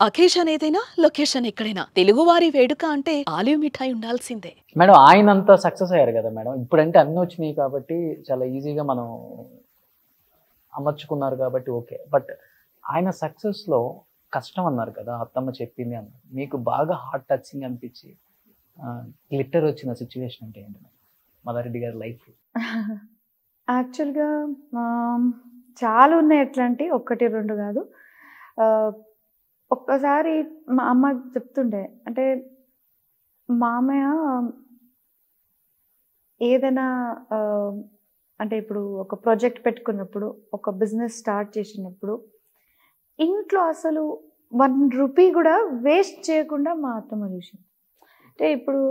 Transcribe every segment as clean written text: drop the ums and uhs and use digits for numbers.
Occasion ఏదైనా location ఎక్కడైనా తెలుగువారి వేడుక అంటే ఆలివ్ మిఠాయి ఉండాల్సిందే. మేడం ఆయనంతా సక్సెస్ అయ్యారు కదా మేడం. ఇప్పుడంటే అన్నీ వచ్చినాయి కాబట్టి చాలా ఈజీగా మనం అమర్చుకున్నారు కాబట్టి ఓకే. బట్ ఆయన సక్సెస్‌లో కష్టం అన్నారు కదా! అత్తమ్మ చెప్పింది అన్నారు. మీకు బాగా హార్ట్ టచింగ్ అనిపించి గ్లిట్టర్ వచ్చిన సిట్యుయేషన్ అంటే ఏంటి మేడం? మల్లారెడ్డి గారి లైఫ్‌లో? యాక్చువల్‌గా చాలా ఉన్నాయి అట్లాంటివి. 1, 2 కాదు. ఒక్కసారి మా అమ్మ చెప్తుండే, అంటే మామయ్య ఏదైనా అంటే ఇప్పుడు ఒక ప్రాజెక్ట్ పెట్టుకున్నప్పుడు, ఒక బిజినెస్ స్టార్ట్ చేసినప్పుడు ఇంట్లో అసలు 1 రూపీ కూడా వేస్ట్ చేయకుండా మా అత్తమ్మ చూసింది. అంటే ఇప్పుడు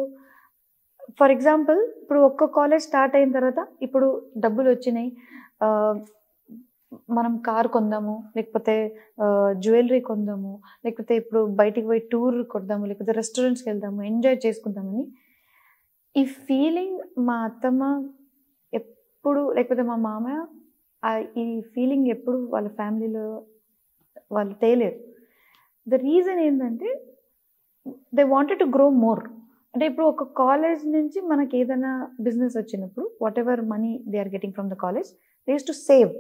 ఫర్ ఎగ్జాంపుల్, ఇప్పుడు ఒక్క కాలేజ్ స్టార్ట్ అయిన తర్వాత ఇప్పుడు డబ్బులు వచ్చినాయి, మనం కార్ కొందాము, లేకపోతే జ్యువెలరీ కొందాము, లేకపోతే ఇప్పుడు బయటికి పోయి టూర్ కొడదాము, లేకపోతే రెస్టారెంట్స్కి వెళ్దాము, ఎంజాయ్ చేసుకుందామని ఈ ఫీలింగ్ మా అత్తమ్మ ఎప్పుడు, లేకపోతే మా మామయ్య ఈ ఫీలింగ్ ఎప్పుడు వాళ్ళ ఫ్యామిలీలో వాళ్ళు తేలేరు. ద రీజన్ ఏంటంటే they wanted to grow more. అంటే ఇప్పుడు ఒక కాలేజ్ నుంచి మనకి ఏదైనా బిజినెస్ వచ్చినప్పుడు whatever money they are getting from the college, they use to save.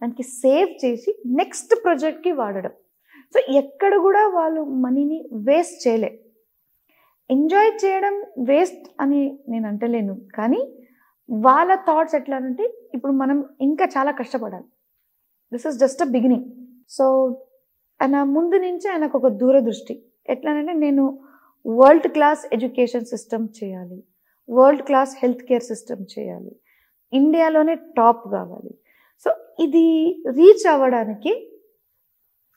దానికి సేవ్ చేసి నెక్స్ట్ ప్రాజెక్ట్కి వాడడం. సో ఎక్కడ కూడా వాళ్ళు మనీని వేస్ట్ చేయలే. ఎంజాయ్ చేయడం వేస్ట్ అని నేను అంటలేను, కానీ వాళ్ళ థాట్స్ ఎట్లా అంటే ఇప్పుడు మనం ఇంకా చాలా కష్టపడాలి. This is just a beginning. So ఆయన ముందు నుంచి ఆయనకు ఒక దూరదృష్టి. ఎట్లానంటే నేను వరల్డ్ క్లాస్ ఎడ్యుకేషన్ సిస్టమ్ చేయాలి, world class health care system చేయాలి, ఇండియాలోనే టాప్ కావాలి. సో ఇది రీచ్ అవ్వడానికి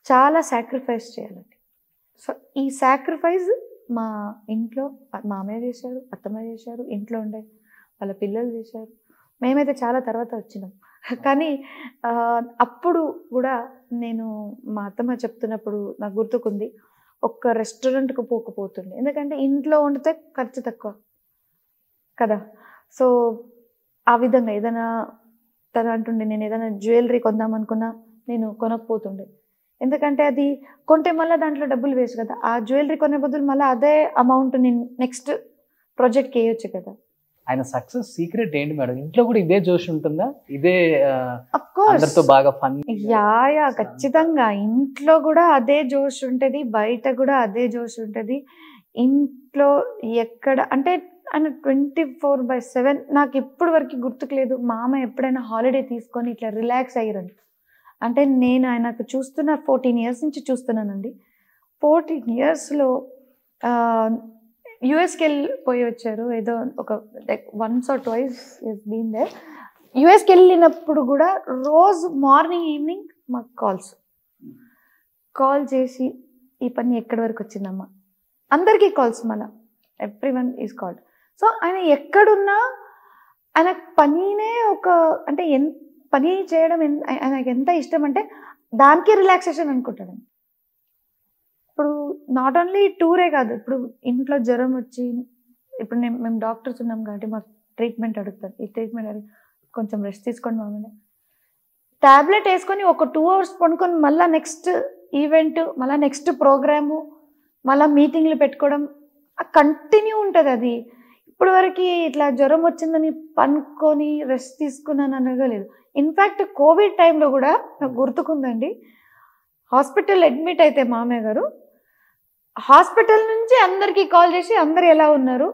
చాలా సాక్రిఫైస్ చేయాలండి. సో ఈ సాక్రిఫైస్ మా ఇంట్లో మామయ్య చేశారు, అత్తమ్మ చేశారు, ఇంట్లో ఉండే వాళ్ళ పిల్లలు చేశారు. మేమైతే చాలా తర్వాత వచ్చినాం, కానీ అప్పుడు కూడా నేను మా అత్తమ్మ చెప్తున్నప్పుడు నాకు గుర్తుకుంది, ఒక్క రెస్టారెంట్కి పోకపోతుండే. ఎందుకంటే ఇంట్లో వండితే ఖర్చు తక్కువ కదా. సో ఆ విధంగా ఏదైనా తను అంటుండే, నేను ఏదైనా జ్యువెలరీ కొందామనుకున్నా నేను కొనకపోతుండే. ఎందుకంటే అది కొంటే మళ్ళీ దాంట్లో డబ్బులు వేస్ట్ కదా. ఆ జ్యువెలరీ కొనే బదులు మళ్ళీ అదే అమౌంట్ నేను నెక్స్ట్ ప్రాజెక్ట్కి వేయొచ్చు కదా. ఆయన సక్సెస్ సీక్రెట్ ఏంటి మేడం? ఇంట్లో కూడా ఇదే జోష్ ఉంటుందా? ఇదే అఫ్కోర్స్ అందరితో బాగా ఫన్? యా ఖచ్చితంగా. ఇంట్లో కూడా అదే జోష్ ఉంటుంది, బయట కూడా అదే జోష్ ఉంటుంది. ఇంట్లో ఎక్కడ అంటే ఆయన 24/7. నాకు ఇప్పటి వరకు గుర్తుకు లేదు మామ ఎప్పుడైనా హాలిడే తీసుకొని ఇట్లా రిలాక్స్ అయ్యారని. అంటే నేను ఆయనకు చూస్తున్న 14 ఇయర్స్ నుంచి చూస్తున్నానండి. 14 ఇయర్స్లో యుఎస్కి వెళ్ళిపోయి వచ్చారు. ఏదో ఒక like once or twice is been there. యుఎస్కి వెళ్ళినప్పుడు కూడా రోజు మార్నింగ్ ఈవినింగ్ మాకు కాల్ చేసి ఈ పని ఎక్కడి వరకు వచ్చిందమ్మా, అందరికీ కాల్స్, మళ్ళీ ఎవ్రీవన్ ఈజ్ కాల్డ్. సో ఆయన ఎక్కడున్నా ఆయన పనినే ఒక అంటే పని చేయడం ఆయనకు ఎంత ఇష్టం అంటే దానికి రిలాక్సేషన్ అనుకుంటాడు. ఇప్పుడు నాట్ ఓన్లీ టూరే కాదు, ఇప్పుడు ఇంట్లో జ్వరం వచ్చి ఇప్పుడు మేము డాక్టర్స్ ఉన్నాం కాబట్టి మాకు ట్రీట్మెంట్ అడుగుతారు. ఈ ట్రీట్మెంట్ అడిగి కొంచెం రెస్ట్ తీసుకోండి మామూలు ట్యాబ్లెట్ వేసుకొని ఒక 2 hours పడుకొని మళ్ళీ నెక్స్ట్ ఈవెంట్, మళ్ళీ నెక్స్ట్ ప్రోగ్రాము, మళ్ళీ మీటింగ్లు పెట్టుకోవడం కంటిన్యూ ఉంటుంది. అది ఇప్పుడు వరకు ఇట్లా జ్వరం వచ్చిందని పనుకొని రెస్ట్ తీసుకున్నాను అనగలేదు. ఇన్ఫ్యాక్ట్ కోవిడ్ టైంలో కూడా నాకు గుర్తుకుందండి, హాస్పిటల్ అడ్మిట్ అయితే మామయ్య గారు హాస్పిటల్ నుంచి అందరికీ కాల్ చేసి అందరు ఎలా ఉన్నారు,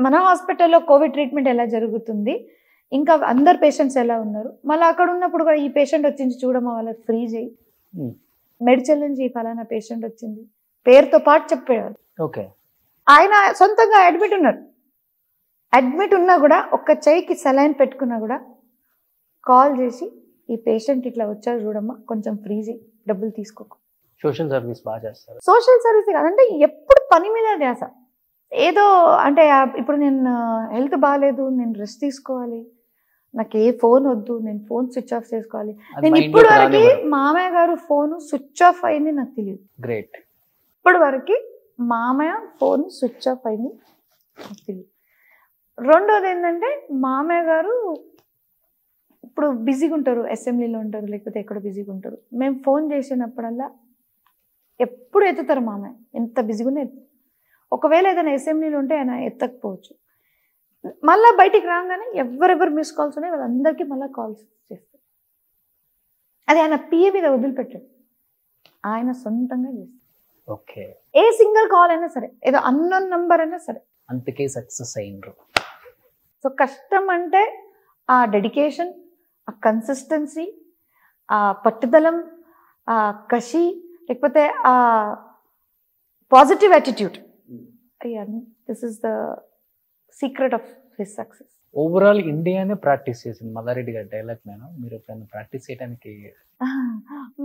మన హాస్పిటల్లో కోవిడ్ ట్రీట్మెంట్ ఎలా జరుగుతుంది, ఇంకా అందరు పేషెంట్స్ ఎలా ఉన్నారు, మళ్ళీ అక్కడ ఉన్నప్పుడు కూడా ఈ పేషెంట్ వచ్చింది చూడమా వాళ్ళకి ఫ్రీ చేయి, మెడిచల్ నుంచి ఈ ఫలానా పేషెంట్ వచ్చింది పేరుతో పాటు చెప్పేవారు. ఓకే. ఆయన సొంతంగా అడ్మిట్ ఉన్నా కూడా ఒక్క చెయ్యికి సెలైన్ పెట్టుకున్నా కూడా కాల్ చేసి ఈ పేషెంట్ ఇట్లా వచ్చారు చూడమ్మా కొంచెం ఫ్రీ చేయి, డబ్బులు తీసుకోకు. సోషల్ సర్వీస్ బాగా చేస్తారు. సోషల్ సర్వీస్ కాదంటే ఎప్పుడు పని మీద ధ్యాస. ఏదో అంటే ఇప్పుడు నేను హెల్త్ బాగాలేదు, నేను రెస్ట్ తీసుకోవాలి, నాకు ఏ ఫోన్ వద్దు, నేను ఫోన్ స్విచ్ ఆఫ్ చేసుకోవాలి. నేను ఇప్పుడు వరకు మామయ్య గారు ఫోన్ స్విచ్ ఆఫ్ అయింది నాకు తెలియదు. గ్రేట్. ఇప్పటి వరకు మామయ్య ఫోన్ స్విచ్ ఆఫ్ అయింది నాకు తెలియదు. రెండోది ఏంటంటే మామయ్య గారు ఇప్పుడు బిజీగా ఉంటారు, అసెంబ్లీలో ఉంటారు, లేకపోతే ఎక్కడో బిజీగా ఉంటారు. మేము ఫోన్ చేసినప్పుడల్లా ఎప్పుడు ఎత్తుతారు మామయ్య, ఎంత బిజీగానే ఒకవేళ ఏదైనా అసెంబ్లీలో ఉంటే ఆయన ఎత్తకపోవచ్చు. మళ్ళీ బయటికి రాగానే ఎవరెవరు మిస్ కాల్స్ ఉన్నాయి వాళ్ళందరికీ మళ్ళీ కాల్స్ చేస్తారు. అది ఆయన పిఏ మీద వదిలిపెట్టాడు, ఆయన సొంతంగా చేస్తారు. ఓకే, ఏ సింగిల్ కాల్ అయినా సరే, ఏదో అన్నోన్ నంబర్ అయినా సరే. అందుకే సక్సెస్ అయినరు. సో కష్టం అంటే ఆ డెడికేషన్, ఆ కన్సిస్టెన్సీ, ఆ పట్టుదలం, ఆ కషి, లేకపోతే ఆ positive attitude. This is the secret of his success. Overall ఇండియానే ప్రాక్టీస్ చేసింది మల్లారెడ్డి గారి డైలాగ్. నేను మీరు ఎప్పుడైనా ప్రాక్టీస్ చేయడానికి?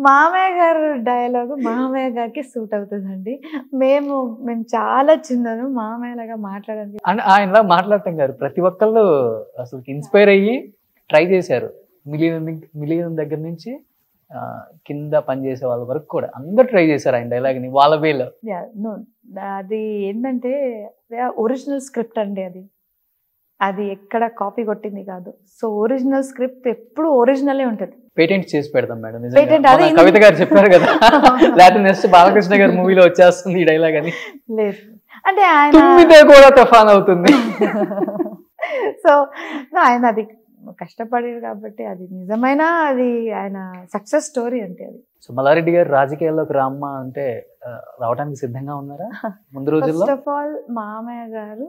మామయ్య గారు డైలాగు మామయ్య గారికి సూట్ అవుతుందండి. మేము చాలా చిన్నను మామయ్య లాగా మాట్లాడడానికి. ఆయనలా మాట్లాడటం గారు ప్రతి ఒక్కళ్ళు అసలు ఇన్స్పైర్ అయ్యి ట్రై చేశారు. మిలియన్ దగ్గర నుంచి కింద పనిచేసే వాళ్ళ వరకు కూడా అందరు ట్రై చేశారు ఆయన డైలాగ్ని వాళ్ళ వేలో. అది ఏంటంటే ఒరిజినల్ స్క్రిప్ట్ అండి, అది ఎక్కడ కాపీ కొట్టింది కాదు. సో ఒరిజినల్ స్క్రిప్ట్ ఎప్పుడు ఒరిజినలే ఉంటుంది. పేటెంట్ చేసి పెడతాం మేడం. కవిత గారు చెప్పారు కదా, లేకపోతే నెక్స్ట్ బాలకృష్ణ గారి మూవీలో వచ్చేస్తుంది ఈ డైలాగ్ అని. లేదు అంటే ఆయన కూడా తుఫాన్ అవుతుంది. సో ఆయన అది కష్టపడారు కాబట్టి అది నిజమైన అది ఆయన సక్సెస్ స్టోరీ అంటే అది. సో మల్లారెడ్డి గారు రాజకీయాల్లోకి రామ్మా అంటే రావడానికి సిద్ధంగా ఉన్నారా ముందు రోజుల్లో? ఫస్ట్ ఆఫ్ ఆల్ మామయ్య గారు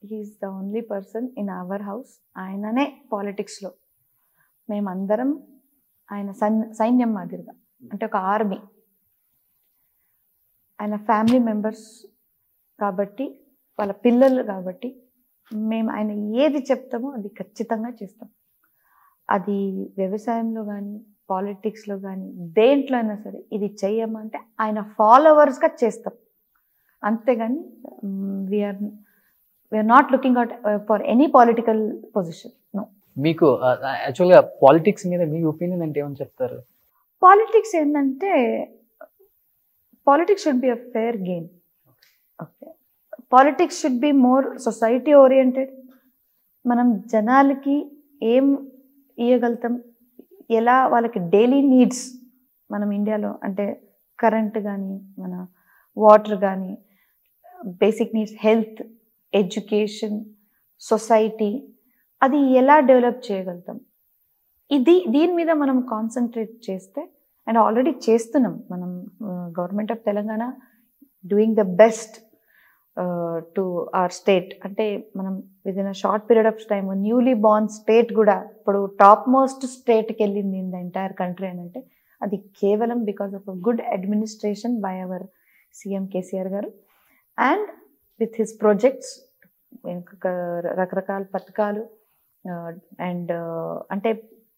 he is the only person in our house. ఆయననే పాలిటిక్స్లో, మేమందరం ఆయన సైన్యం మాదిరిగా, అంటే ఒక ఆర్మీ. ఆయన ఫ్యామిలీ మెంబర్స్ కాబట్టి, వాళ్ళ పిల్లలు కాబట్టి మేము ఆయన ఏది చెప్తామో అది ఖచ్చితంగా చేస్తాం. అది వ్యవసాయంలో కానీ, పాలిటిక్స్లో కానీ, దేంట్లో అయినా సరే ఇది చెయ్యమంటే ఆయన ఫాలోవర్స్గా చేస్తాం. అంతేగాని we are not looking out for any political position. No. మీకు యాక్చువల్గా పాలిటిక్స్ మీద మీ ఒపీనియన్ అంటే ఏమని చెప్తారు? పాలిటిక్స్ ఏంటంటే politics should be a fair game. Okay, politics should be more society oriented. మనం జనాలకి ఏం ఇవ్వగలుగుతాం, ఎలా వాళ్ళకి డైలీ నీడ్స్ మనం ఇండియాలో అంటే కరెంట్ కానీ, మన వాటర్ కానీ, basic needs, health, education, society, అది ఎలా డెవలప్ చేయగలుగుతాం, దీని మీద మనం కాన్సన్ట్రేట్ చేస్తే, అండ్ ఆల్రెడీ చేస్తున్నాం మనం. Government of Telangana doing the best to our state. అంటే మనం within a short period of time newly born state కూడా ఇప్పుడు టాప్ మోస్ట్ స్టేట్కి వెళ్ళింది ఇన్ ద ఎంటైర్ కంట్రీ అని అంటే అది కేవలం because of a good administration by our CM KCR గారు. అండ్ విత్ హిస్ ప్రాజెక్ట్స్, రకరకాల పథకాలు, అండ్ అంటే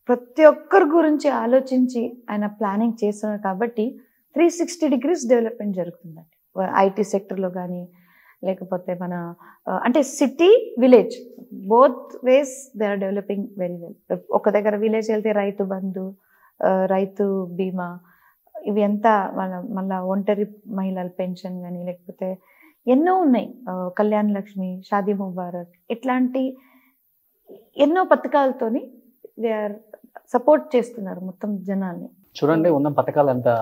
ప్రతి ఒక్కరి గురించి ఆలోచించి ఆయన ప్లానింగ్ చేస్తున్నారు కాబట్టి 360 degrees డెవలప్మెంట్ జరుగుతుందండి. ఐటీ సెక్టర్లో కానీ, లేకపోతే మన అంటే city, village, both ways they are developing very well. ఒక దగ్గర విలేజ్ వెళ్తే రైతు బంధు, రైతు బీమా, ఇవి ఎంత మళ్ళా ఒంటరి మహిళల పెన్షన్ కానీ, లేకపోతే ఎన్నో ఉన్నాయి, కళ్యాణ్ లక్ష్మి, షాదీ ముబారక్, ఇట్లాంటి ఎన్నో పథకాలతోని దే ఆర్ సపోర్ట్ చేస్తున్నారు మొత్తం జనాల్ని. చూడండి, ఉన్న పథకాలు అంతా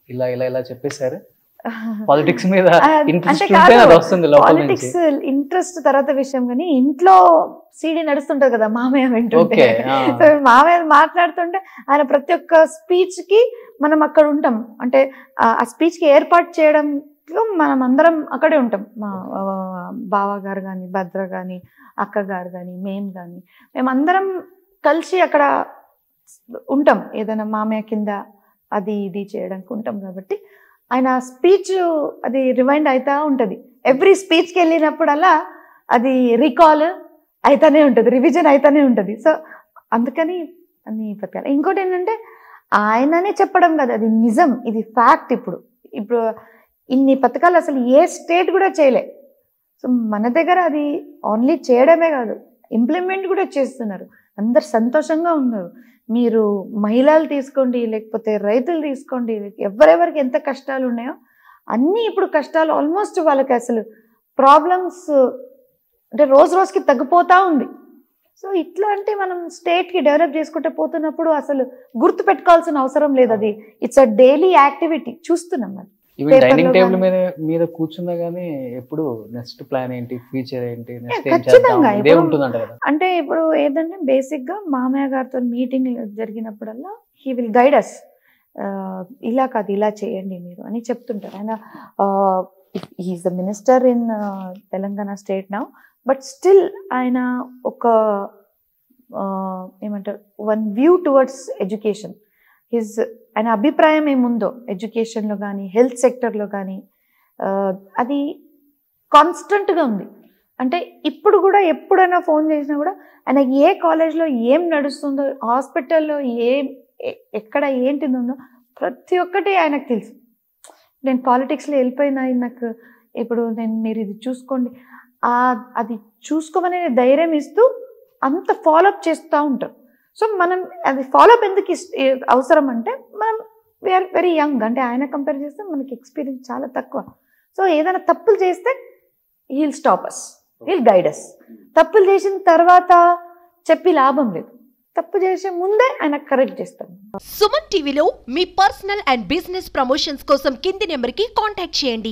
ఇలా ఇలా ఇలా చెప్పేశారు. పాలిటిక్స్ మీద పాలిటిక్స్ ఇంట్రెస్ట్ తర్వాత విషయం, కానీ ఇంట్లో సీడీ నడుస్తుంటది కదా మామయ్య వింటుంటే. సో మామయ్య మాట్లాడుతుంటే ఆయన ప్రతి ఒక్క స్పీచ్ కి మనం అక్కడ ఉంటాం. అంటే ఆ స్పీచ్ కి ఏర్పాటు చేయడం మనం అందరం అక్కడే ఉంటాం. మా బావ గారు కానీ, భద్ర కానీ, అక్క గారు కానీ, మేమందరం కలిసి అక్కడ ఉంటాం. ఏదైనా మామయ్య కింద అది ఇది చేయడానికి ఉంటాం కాబట్టి ఆయన స్పీచ్ అది రిమైండ్ అవుతా ఉంటుంది. ఎవ్రీ స్పీచ్కి వెళ్ళినప్పుడల్లా అది రీకాల్ అవుతానే ఉంటుంది, రివిజన్ అవుతానే ఉంటుంది. సో అందుకని అన్ని పథకాలు. ఇంకోటి ఏంటంటే ఆయననే చెప్పడం కదా, అది నిజం, ఇది ఫ్యాక్ట్. ఇప్పుడు ఇన్ని పథకాలు అసలు ఏ స్టేట్ కూడా చేయలే. సో మన దగ్గర అది ఓన్లీ చేయడమే కాదు, ఇంప్లిమెంట్ కూడా చేస్తున్నారు. అందరు సంతోషంగా ఉన్నారు. మీరు మహిళలు తీసుకోండి, లేకపోతే రైతులు తీసుకోండి, ఎవరెవరికి ఎంత కష్టాలు ఉన్నాయో అన్నీ ఇప్పుడు కష్టాలు ఆల్మోస్ట్ వాళ్ళకి అసలు ప్రాబ్లమ్స్ అంటే రోజు రోజుకి తగ్గిపోతూ ఉంది. సో ఇట్లాంటి మనం స్టేట్కి డెవలప్ చేసుకుంటే పోతున్నప్పుడు అసలు గుర్తు పెట్టుకోవాల్సిన అవసరం లేదు. అది ఇట్స్ అ డైలీ యాక్టివిటీ చూస్తున్నాం. అది ఈవెన్ డైనింగ్ టేబుల్ మీద కూర్చున్నా గానీ ఎప్పుడు నెక్స్ట్ ప్లాన్ ఏంటి, ఫ్యూచర్ ఏంటి, నెక్స్ట్ ఏం చేద్దాం ఖచ్చితంగా ఇదే ఇప్పుడు ఉంటుందంట కదా. అంటే ఇప్పుడు ఏంటంటే బేసిక్ గా మామయ్య గారితో మీటింగ్ జరిగినప్పుడల్లా హీ విల్ గైడ్ అస్, ఇలా కాదు ఇలా చేయండి మీరు అని చెప్తుంటారు. ఆయన is the minister in Telangana state now, but still ఆయన ఒక ఏమంటారు వన్ వ్యూ టువర్డ్స్ ఎడ్యుకేషన్. ఆయన అభిప్రాయం ఏముందో ఎడ్యుకేషన్లో కానీ హెల్త్ సెక్టర్లో కానీ అది కాన్స్టెంట్గా ఉంది. అంటే ఇప్పుడు కూడా ఎప్పుడైనా ఫోన్ చేసినా కూడా ఆయన ఏ కాలేజ్లో ఏం నడుస్తుందో, హాస్పిటల్లో ఎక్కడ ఏంటిది ఉందో ప్రతి ఒక్కటి ఆయనకు తెలుసు. నేను పాలిటిక్స్లో వెళ్ళిపోయినా నాకు ఇప్పుడు మీరు ఇది చూసుకోండి, అది చూసుకోమనే ధైర్యం ఇస్తూ అంత ఫాలోఅప్ చేస్తూ ఉంటారు. సో మనం అది ఫాలోఅప్ ఎందుకు అవసరం అంటే మనం వీఆర్ వెరీ యంగ్, అంటే ఆయన కంపేర్ చేస్తే మనకి ఎక్స్పీరియన్స్ చాలా తక్కువ. సో ఏదైనా తప్పులు చేస్తే he'll stop us, he'll guide us. తప్పులు చేసిన తర్వాత చెప్పి లాభం లేదు, తప్పు చేసే ముందే ఆయన కరెక్ట్ చేస్తాడు. సుమన్ టీవీలో మీ పర్సనల్ అండ్ బిజినెస్ ప్రమోషన్స్ కోసం కింది నెంబర్కి కాంటాక్ట్ చేయండి.